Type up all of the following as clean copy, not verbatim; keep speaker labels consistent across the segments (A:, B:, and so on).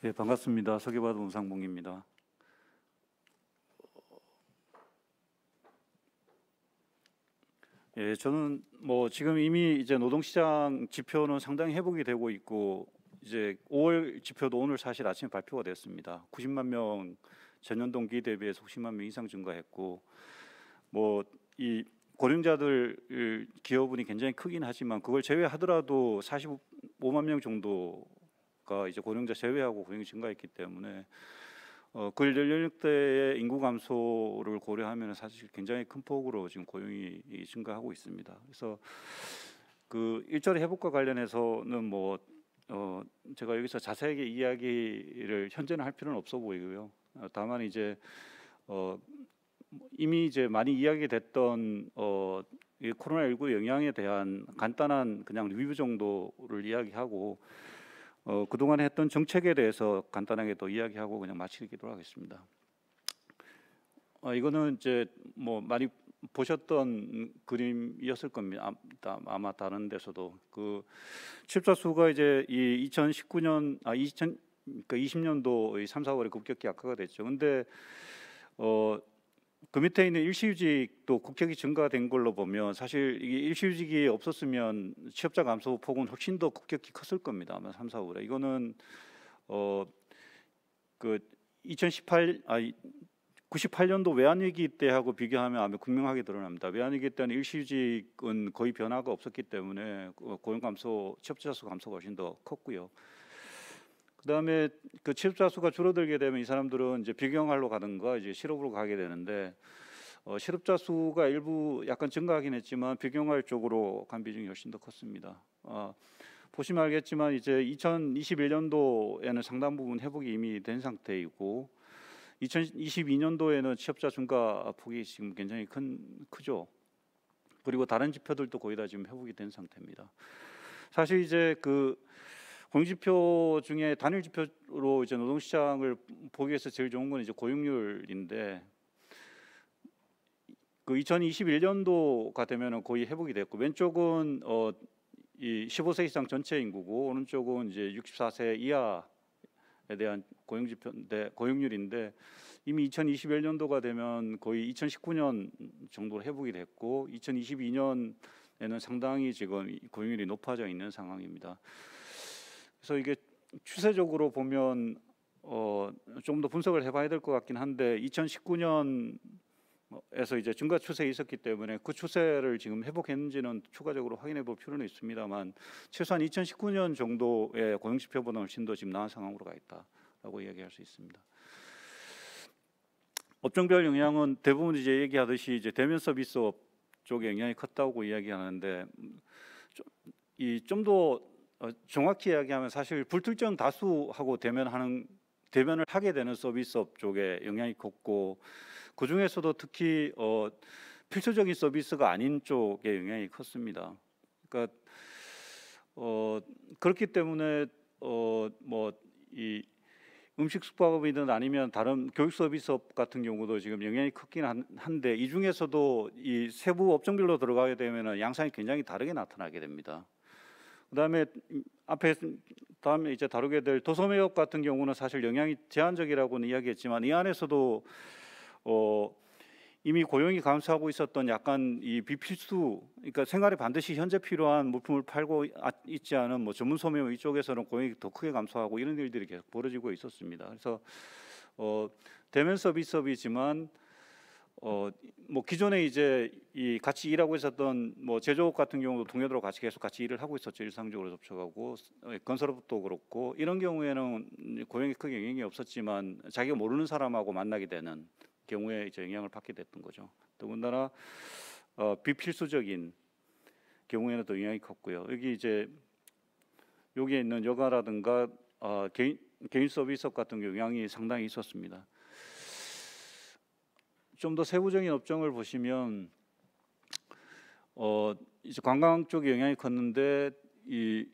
A: 예, 반갑습니다. 서기바도 문상봉입니다. 예, 저는 지금 이미 이제 노동시장 지표는 상당히 회복이 되고 있고 이제 5월 지표도 오늘 사실 아침에 발표가 됐습니다. 90만 명 전년 동기 대비해서 90만 명 이상 증가했고 이 고령자들 기여분이 굉장히 크긴 하지만 그걸 제외하더라도 45만 명 정도가 이제 고령자 제외하고 고용이 증가했기 때문에 그 연령대의 인구 감소를 고려하면 사실 굉장히 큰 폭으로 지금 고용이 증가하고 있습니다. 그래서 그 일자리 회복과 관련해서는 제가 여기서 자세하게 이야기를 현재는 할 필요는 없어 보이고요. 다만 이제 이미 이제 많이 이야기됐던 이 코로나19 영향에 대한 간단한 그냥 리뷰 정도를 이야기하고 그동안 했던 정책에 대해서 간단하게 또 이야기하고 그냥 마치도록 하겠습니다. 이거는 이제 많이 보셨던 그림이었을 겁니다. 아마 다른 데서도 그 취업자 수가 이제 이 2019년 20년도 3, 4월에 급격히 악화가 됐죠. 근데 그 밑에 있는 일시휴직도 급격히 증가된 걸로 보면 사실 이게 일시휴직이 없었으면 취업자 감소 폭은 훨씬 더 급격히 컸을 겁니다. 아마 3, 4월에 이거는 그 98년도 외환위기 때하고 비교하면 아마 분명하게 드러납니다. 외환위기 때는 일시휴직은 거의 변화가 없었기 때문에 고용 감소, 취업자 수 감소가 훨씬 더 컸고요. 그다음에 그 취업자 수가 줄어들게 되면 이 사람들은 이제 비경활로 가든가 이제 실업으로 가게 되는데 실업자 수가 일부 약간 증가하긴 했지만 비경활 쪽으로 간 비중이 훨씬 더 컸습니다. 보시면 알겠지만 이제 2021년도에는 상당 부분 회복이 이미 된 상태이고 2022년도에는 취업자 증가 폭이 지금 굉장히 크죠. 그리고 다른 지표들도 거의 다 지금 회복이 된 상태입니다. 사실 이제 그 공지표 중에 단일 지표로 이제 노동시장을 보기 위해서 제일 좋은 건 이제 고용률인데 그 2021년도가 되면은 거의 회복이 됐고 왼쪽은 이 15세 이상 전체 인구고 오른쪽은 이제 64세 이하에 대한 고용지표인데 고용률인데 이미 2021년도가 되면 거의 2019년 정도로 회복이 됐고 2022년에는 상당히 지금 고용률이 높아져 있는 상황입니다. 그래서 이게 추세적으로 보면 좀 더 분석을 해봐야 될 것 같긴 한데 2019년에서 이제 증가 추세에 있었기 때문에 그 추세를 지금 회복했는지는 추가적으로 확인해 볼 필요는 있습니다만 최소한 2019년 정도의 고용지표보다 훨씬 더 지금 나은 상황으로 가 있다라고 이야기할 수 있습니다. 업종별 영향은 대부분 이제 얘기하듯이 이제 대면 서비스업 쪽에 영향이 컸다고 이야기하는데 좀 더 정확히 이야기하면 사실 불특정 다수하고 대면을 하게 되는 서비스업 쪽에 영향이 컸고 그 중에서도 특히 필수적인 서비스가 아닌 쪽에 영향이 컸습니다. 그러니까 그렇기 때문에 이 음식 숙박업이든 아니면 다른 교육 서비스업 같은 경우도 지금 영향이 크긴 한데 이 중에서도 이 세부 업종별로 들어가게 되면 양상이 굉장히 다르게 나타나게 됩니다. 그다음에 다음에 이제 다루게 될 도소매업 같은 경우는 사실 영향이 제한적이라고는 이야기했지만 이 안에서도 이미 고용이 감소하고 있었던 약간 이 비필수, 그러니까 생활에 반드시 현재 필요한 물품을 팔고 있지 않은 전문 소매업 이쪽에서는 고용이 더 크게 감소하고 이런 일들이 계속 벌어지고 있었습니다. 그래서 대면 서비스업이지만 기존에 이제 이 같이 일하고 있었던 제조업 같은 경우도 동료들하고 계속 같이 일을 하고 있었죠. 일상적으로 접촉하고 건설업도 그렇고 이런 경우에는 고용에 크게 영향이 없었지만 자기가 모르는 사람하고 만나게 되는 경우에 이제 영향을 받게 됐던 거죠. 더군다나 비필수적인 경우에는 또 영향이 컸고요. 여기에 있는 여가라든가 개인 서비스업 같은 영향이 상당히 있었습니다. 좀 더 세부적인 업종을 보시면 이제 관광 쪽에 영향이 컸는데 이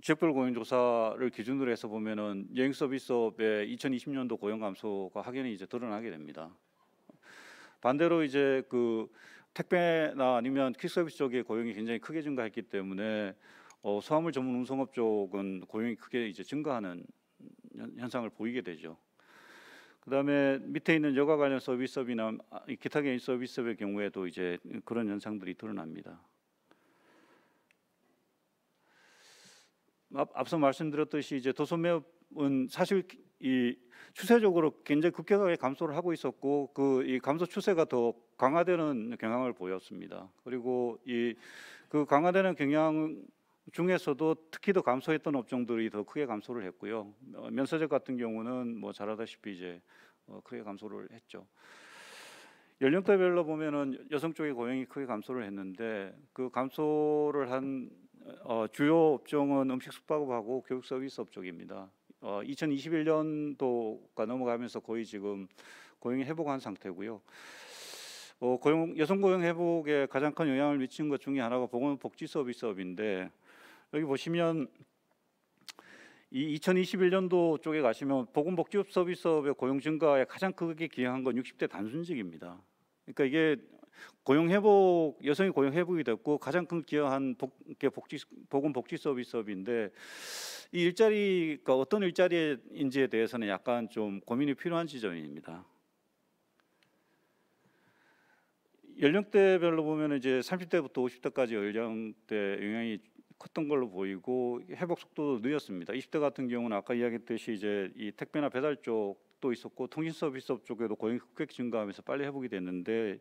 A: 지역별 고용 조사를 기준으로 해서 보면은 여행 서비스업의 2020년도 고용 감소가 확연히 이제 드러나게 됩니다. 반대로 이제 그 택배나 아니면 퀵서비스 쪽의 고용이 굉장히 크게 증가했기 때문에 수화물 전문 운송업 쪽은 고용이 크게 이제 증가하는 현상을 보이게 되죠. 그다음에 밑에 있는 여가 관련 서비스업이나 기타 개인 서비스업의 경우에도 이제 그런 현상들이 드러납니다. 앞서 말씀드렸듯이 이제 도소매업은 사실 이 추세적으로 굉장히 급격하게 감소를 하고 있었고 이 감소 추세가 더 강화되는 경향을 보였습니다. 그리고 그 강화되는 경향 중에서도 특히 더 감소했던 업종들이 더 크게 감소를 했고요. 면세점 같은 경우는 뭐 잘 알다시피 이제 크게 감소를 했죠. 연령대별로 보면은 여성 쪽의 고용이 크게 감소를 했는데 그 감소를 한 주요 업종은 음식 숙박업하고 교육 서비스업 쪽입니다. 2021년도가 넘어가면서 거의 지금 고용이 회복한 상태고요. 여성 고용 회복에 가장 큰 영향을 미친 것 중에 하나가 보건복지 서비스업인데 여기 보시면 이 2021년도 쪽에 가시면 보건복지업 서비스업의 고용 증가에 가장 크게 기여한 건 60대 단순직입니다. 그러니까 이게 고용 회복, 여성의 고용 회복이 됐고 가장 큰 기여한 보건복지 서비스업인데 이 일자리가 어떤 일자리인지에 대해서는 약간 좀 고민이 필요한 지점입니다. 연령대별로 보면 이제 30대부터 50대까지 연령대 영향이 컸던 걸로 보이고 회복 속도도 느렸습니다. 20대 같은 경우는 아까 이야기했듯이 이제 이 택배나 배달 쪽도 있었고 통신 서비스업 쪽에도 고용이 급격히 증가하면서 빨리 회복이 됐는데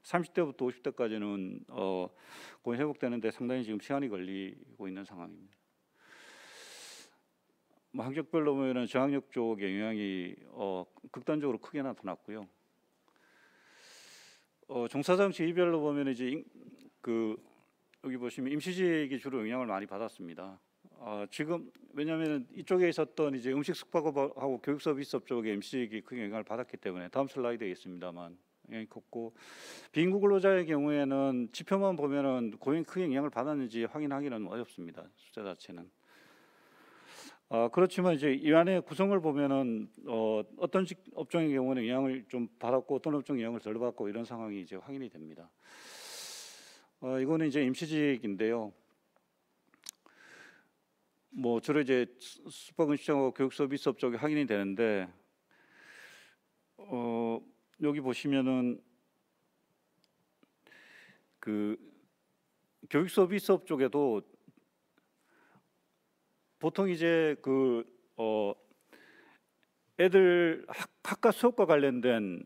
A: 30대부터 50대까지는 고용 회복되는데 상당히 지금 시간이 걸리고 있는 상황입니다. 뭐 학력별로 보면은 저학력 쪽의 영향이 극단적으로 크게 나타났고요. 종사장 지위별로 보면 이제 여기 보시면 임시직이 주로 영향을 많이 받았습니다. 지금 왜냐하면 이쪽에 있었던 이제 음식 숙박업하고 교육 서비스업 쪽에 임시직이 크게 영향을 받았기 때문에 다음 슬라이드에 있습니다만 영향이 컸고 비인구 근로자의 경우에는 지표만 보면은 고용이 크게 영향을 받았는지 확인하기는 어렵습니다. 숫자 자체는. 그렇지만 이제 이 안에 구성을 보면은 어떤 업종의 경우는 영향을 좀 받았고 어떤 업종의 영향을 덜 받고 이런 상황이 이제 확인이 됩니다. 이거는 이제 임시직인데요. 뭐 주로 이제 숙박음식점하고 교육 서비스업 쪽이 확인이 되는데 여기 보시면은 그 교육 서비스업 쪽에도 보통 이제 애들 학과 수업과 관련된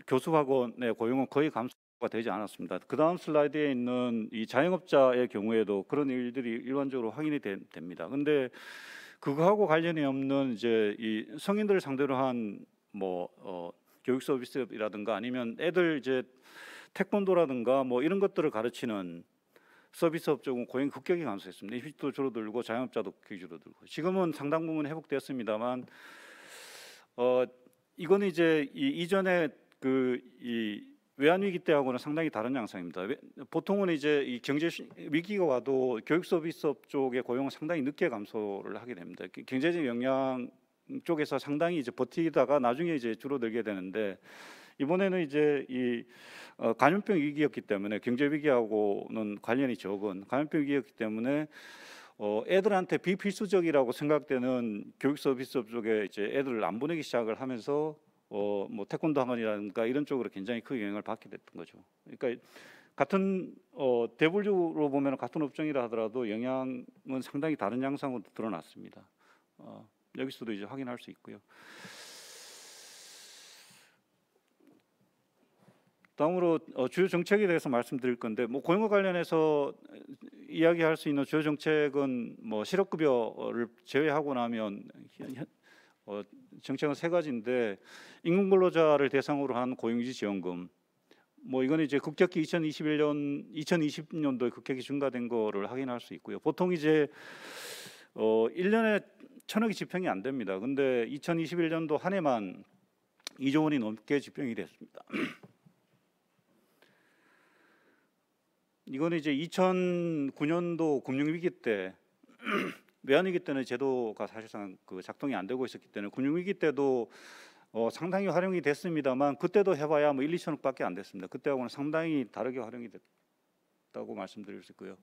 A: 교수학원의 고용은 거의 감소가 되지 않았습니다. 그 다음 슬라이드에 있는 이 자영업자의 경우에도 그런 일들이 일반적으로 확인이 됩니다. 근데 그거하고 관련이 없는 이제 이 성인들을 상대로 한 교육 서비스업이라든가 아니면 애들 이제 태권도라든가 뭐 이런 것들을 가르치는 서비스업 쪽은 고용이 급격히 감소했습니다. 임시직도 줄어들고 자영업자도 급격히 줄어들고 지금은 상당 부분 회복되었습니다만 이거는 이제 이전에 이 외환위기 때하고는 상당히 다른 양상입니다. 보통은 이제 이 경제 위기가 와도 교육 서비스업 쪽의 고용은 상당히 늦게 감소를 하게 됩니다. 경제적 영향 쪽에서 상당히 이제 버티다가 나중에 이제 줄어들게 되는데 이번에는 이제 이 감염병 위기였기 때문에 경제 위기하고는 관련이 적은 감염병 위기였기 때문에 애들한테 비필수적이라고 생각되는 교육 서비스업 쪽에 이제 애들을 안 보내기 시작을 하면서 뭐 태권도 학원이라든가 이런 쪽으로 굉장히 크게 영향을 받게 됐던 거죠. 그러니까 같은 대분류로 보면 같은 업종이라 하더라도 영향은 상당히 다른 양상으로 드러났습니다. 여기서도 이제 확인할 수 있고요. 다음으로 주요 정책에 대해서 말씀드릴 건데 뭐 고용과 관련해서 이야기할 수 있는 주요 정책은 뭐 실업급여를 제외하고 나면 정책은 세 가지인데 임금근로자를 대상으로 한 고용유지지원금 뭐 이거는 이제 급격히 2020년도에 급격히 증가된 거를 확인할 수 있고요. 보통 이제 1년에 1,000억이 집행이 안 됩니다. 근데 2021년도 한 해만 2조 원이 넘게 집행이 됐습니다. 이거는 이제 2009년도 금융위기 때 외환위기 때는 제도가 사실상 작동이 안 되고 있었기 때문에 금융위기 때도 상당히 활용이 됐습니다만 그때도 해봐야 뭐 1, 2천억밖에 안 됐습니다. 그때하고는 상당히 다르게 활용이 됐다고 말씀드릴 수 있고요.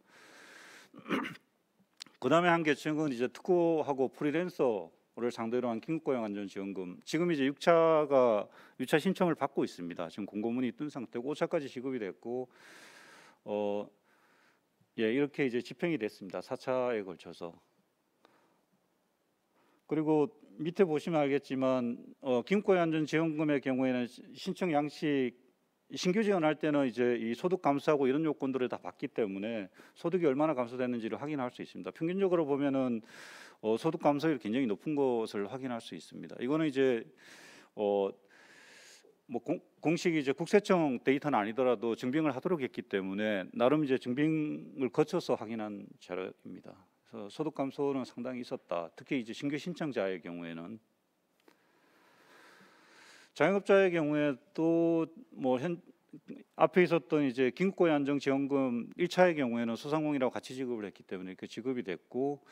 A: 그 다음에 한 계층은 이제 특고하고 프리랜서 상대로 한 긴급고용안전지원금 지금 이제 6차 신청을 받고 있습니다. 지금 공고문이 뜬 상태고 5차까지 지급이 됐고 이렇게 이제 집행이 됐습니다. 4차에 걸쳐서. 그리고 밑에 보시면 알겠지만 긴급고용안전지원금의 경우에는 신청 양식 신규 지원할 때는 이제 이 소득 감소하고 이런 요건들을 다 받기 때문에 소득이 얼마나 감소됐는지를 확인할 수 있습니다. 평균적으로 보면은 소득 감소율이 굉장히 높은 것을 확인할 수 있습니다. 이거는 이제 공식 이제 국세청 데이터는 아니더라도 증빙을 하도록 했기 때문에 나름 이제 증빙을 거쳐서 확인한 자료입니다. 그래서 소득 감소는 상당히 있었다. 특히 이제 신규 신청자의 경우에는. 자영업자의 경우에 또 앞에 있었던 이제 긴급고용안정지원금 1차의 경우에는 소상공인이라고 같이 지급을 했기 때문에 그 지급이 됐고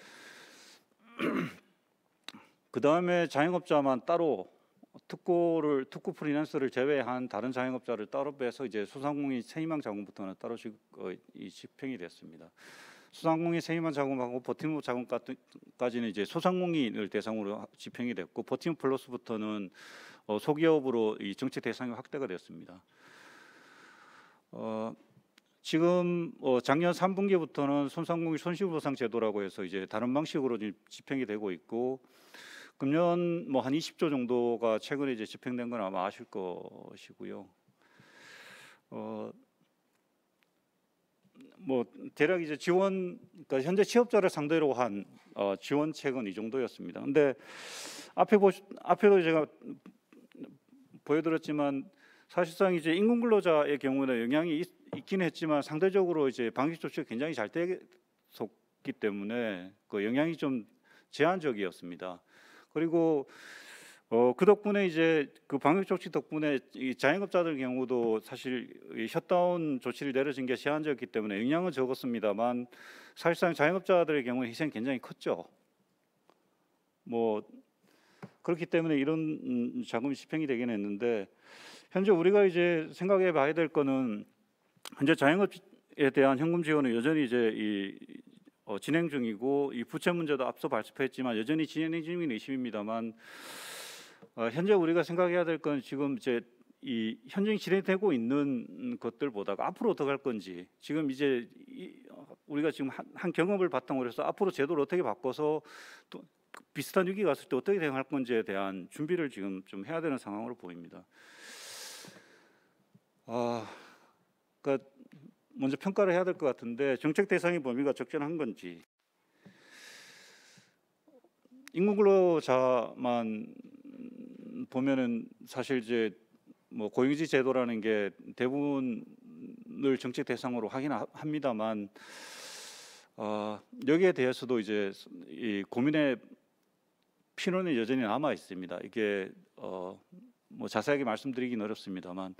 A: 그 다음에 자영업자만 따로 특구 프리랜서를 제외한 다른 자영업자를 따로 빼서 이제 소상공인 세희망 자금부터는 따로 집행이 됐습니다. 소상공인 세희망 자금하고 버팀목 자금까지는 이제 소상공인을 대상으로 집행이 됐고 버팀목 플러스부터는 소기업으로 이 정책 대상이 확대가 됐습니다. 지금 작년 3분기부터는 소상공인 손실보상 제도라고 해서 이제 다른 방식으로 집행이 되고 있고 금년 한 20조 정도가 최근에 이제 집행된 건 아마 아실 것이고요. 대략 이제 그러니까 현재 취업자를 상대로 한 지원책은 이 정도였습니다. 근데 앞에도 제가 보여드렸지만 사실상 이제 임금 근로자의 경우는 영향이 있긴 했지만 상대적으로 이제 방역 조치가 굉장히 잘 됐었기 때문에 그 영향이 좀 제한적이었습니다. 그리고 그 덕분에 이제 그 방역 조치 덕분에 이 자영업자들 경우도 사실 이 셧다운 조치를 내려진 게 제한적이기 때문에 영향은 적었습니다만 사실상 자영업자들의 경우에 희생이 굉장히 컸죠. 그렇기 때문에 이런 자금이 집행이 되긴 했는데 현재 우리가 이제 생각해 봐야 될 거는 현재 자영업에 대한 현금 지원은 여전히 이제 진행 중이고 이 부채 문제도 앞서 발표했지만 여전히 진행 중인 의심입니다만 현재 우리가 생각해야 될 건 지금 이제 이 현재 진행되고 있는 것들보다가 앞으로 어떻게 할 건지 지금 이제 우리가 지금 한 경험을 바탕으로 해서 앞으로 제도를 어떻게 바꿔서 또 비슷한 위기가 왔을 때 어떻게 대응할 건지에 대한 준비를 지금 좀 해야 되는 상황으로 보입니다. 그러니까 먼저 평가를 해야 될 것 같은데 정책 대상의 범위가 적절한 건지 임금 근로자만 보면은 사실 이제 고용지 제도라는 게 대부분을 정책 대상으로 하긴 합니다만 여기에 대해서도 이제 이 고민의 필요는 여전히 남아 있습니다. 이게 자세하게 말씀드리긴 어렵습니다만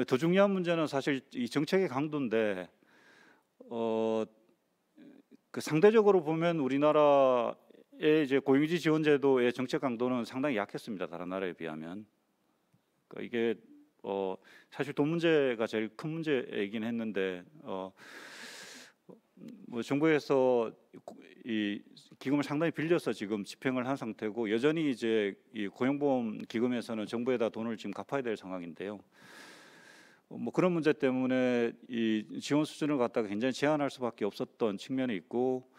A: 더 중요한 문제는 사실 이 정책의 강도인데 그 상대적으로 보면 우리나라의 이제 고용지 지원 제도의 정책 강도는 상당히 약했습니다. 다른 나라에 비하면. 그러니까 이게 사실 돈 문제가 제일 큰 문제이긴 했는데 정부에서 이 기금을 상당히 빌려서 지금 집행을 한 상태고 여전히 이제 이 고용보험 기금에서는 정부에다 돈을 지금 갚아야 될 상황인데요. 그런 문제 때문에 이 지원 수준을 갖다가 굉장히 제한할 수밖에 없었던 측면이 있고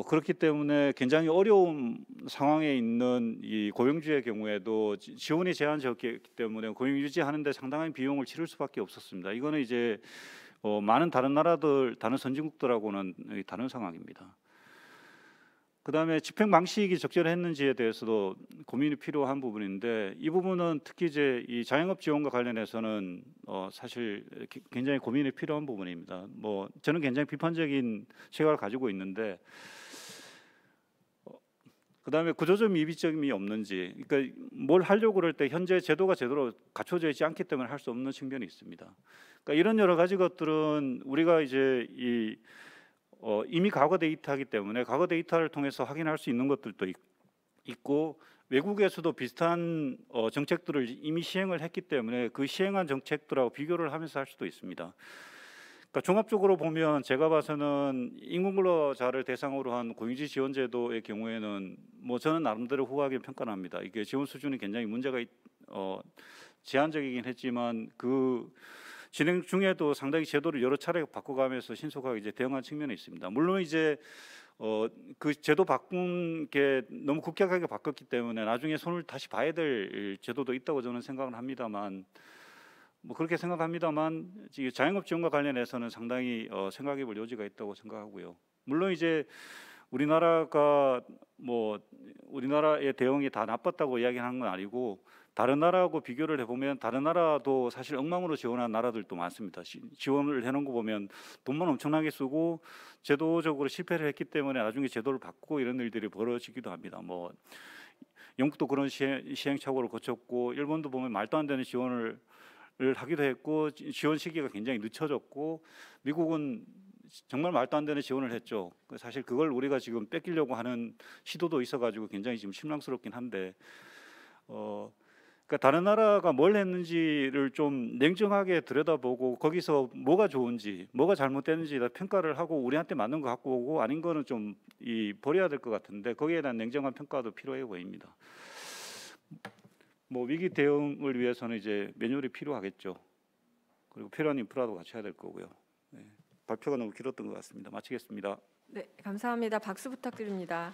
A: 그렇기 때문에 굉장히 어려운 상황에 있는 이 고용주의 경우에도 지원이 제한적이기 때문에 고용 유지하는 데 상당한 비용을 치를 수밖에 없었습니다. 이거는 이제 많은 다른 나라들, 다른 선진국들하고는 다른 상황입니다. 그다음에 집행 방식이 적절했는지에 대해서도 고민이 필요한 부분인데 이 부분은 특히 이제 이 자영업 지원과 관련해서는 사실 굉장히 고민이 필요한 부분입니다. 저는 굉장히 비판적인 시각을 가지고 있는데 그다음에 구조적 미비점이 없는지, 그러니까 뭘 하려고 그럴 때 현재 제도가 제대로 갖춰져 있지 않기 때문에 할 수 없는 측면이 있습니다. 그러니까 이런 여러 가지 것들은 우리가 이제 이미 과거 데이터이기 때문에 과거 데이터를 통해서 확인할 수 있는 것들도 있고 외국에서도 비슷한 정책들을 이미 시행을 했기 때문에 그 시행한 정책들하고 비교를 하면서 할 수도 있습니다. 그러니까 종합적으로 보면 제가 봐서는 임금근로자를 대상으로 한 고용지 지원 제도의 경우에는 뭐 저는 나름대로 후하게 평가를 합니다. 이게 지원 수준이 굉장히 문제가 제한적이긴 했지만 그 진행 중에도 상당히 제도를 여러 차례 바꿔가면서 신속하게 이제 대응한 측면이 있습니다. 물론 이제 그 제도 바꾼 게 너무 급격하게 바꿨기 때문에 나중에 손을 다시 봐야 될 제도도 있다고 저는 생각을 합니다만, 뭐 그렇게 생각합니다만 지금 자영업 지원과 관련해서는 상당히 생각해 볼 여지가 있다고 생각하고요. 물론 이제 우리나라가 뭐 우리나라의 대응이 다 나빴다고 이야기하는 건 아니고, 다른 나라하고 비교를 해보면 다른 나라도 사실 엉망으로 지원한 나라들도 많습니다. 지원을 해놓은 거 보면 돈만 엄청나게 쓰고 제도적으로 실패를 했기 때문에 나중에 제도를 바꾸고 이런 일들이 벌어지기도 합니다. 뭐 영국도 그런 시행착오를 거쳤고, 일본도 보면 말도 안 되는 지원을 하기도 했고, 지원 시기가 굉장히 늦춰졌고, 미국은 정말 말도 안 되는 지원을 했죠. 사실 그걸 우리가 지금 뺏기려고 하는 시도도 있어가지고 굉장히 지금 실망스럽긴 한데, 그러니까 다른 나라가 뭘 했는지를 좀 냉정하게 들여다보고 거기서 뭐가 좋은지, 뭐가 잘못됐는지 다 평가를 하고 우리한테 맞는 거 갖고 오고 아닌 거는 좀 버려야 될 것 같은데, 거기에 대한 냉정한 평가도 필요해 보입니다. 뭐 위기 대응을 위해서는 이제 매뉴얼이 필요하겠죠. 그리고 필요한 인프라도 같이 해야 될 거고요. 네, 발표가 너무 길었던 것 같습니다. 마치겠습니다.
B: 네, 감사합니다. 박수 부탁드립니다.